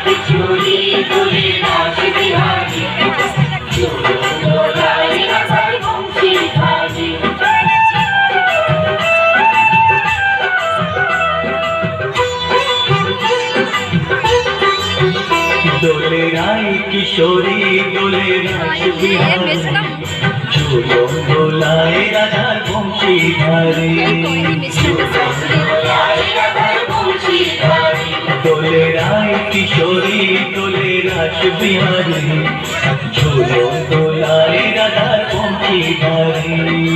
কিশোরী দোলে রাস বিহারী দোলায় রাধার বংশীধারী দোলে রাই কিশোরী দোলে রাস বিহারী ঝুলো দোলায় রাধার বংশীধারী দোলে রাই কিশোরী দোলে রাস বিহারী ঝুলো দোলায় রাধার বংশীধারী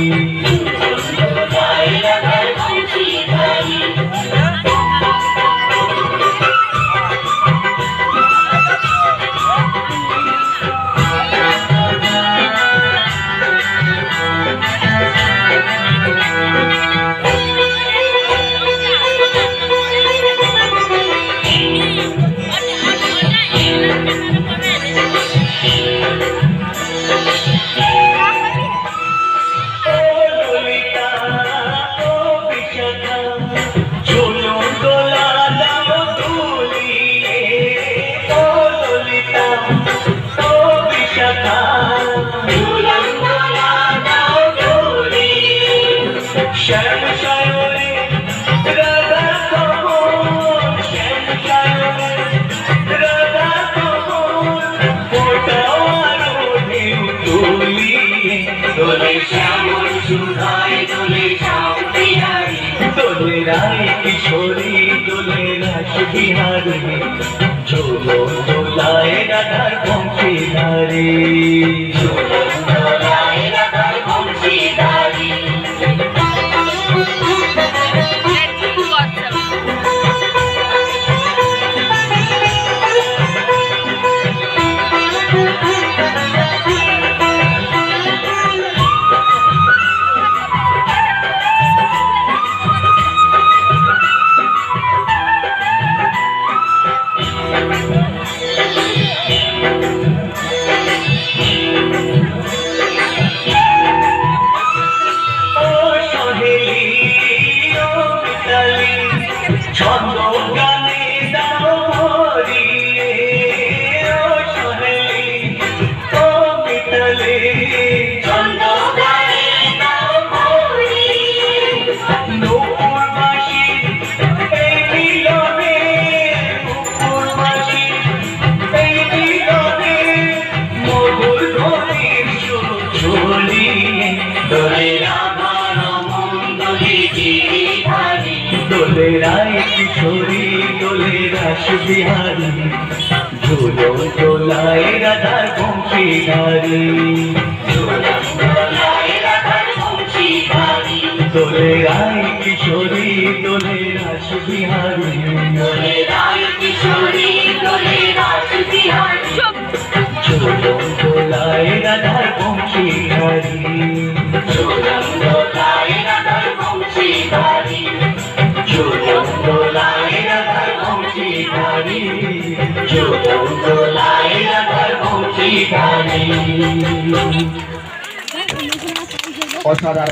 দোলে রাই কিশোরী দোলে রাস বিহারী ঝুলো দোলায় রাধার বংশীধারী ছন্দ গানে দাও ভরিয়ে ও সোহেলি ও মিতালি ছন্দ গানে দাও ভরিয়ে নূপুর বাঁশি এই মিলনে নূপুর বাঁশি এই মিলনে মধুর ধ্বনির সুর ছড়িয়ে দোলে রাধা রমন দোলে গিরিধারী দোলে রাই কিশোরী দোলে রাস বিহারী ঝুলো দোলায় রাধার বংশীধারী দোলে রাই কিশোরী দোলে রাস বিহারী দোলে রাই কিশোরী দোলে রাস বিহারী ঝুলো দোলায় রাধার বংশীধারী দোলায় রাধার বংশীধারী ঝুলো দোলায় রাধার বংশীধারী ঝুলো দোলায় রাধার বংশীধারী। অসাধারণ।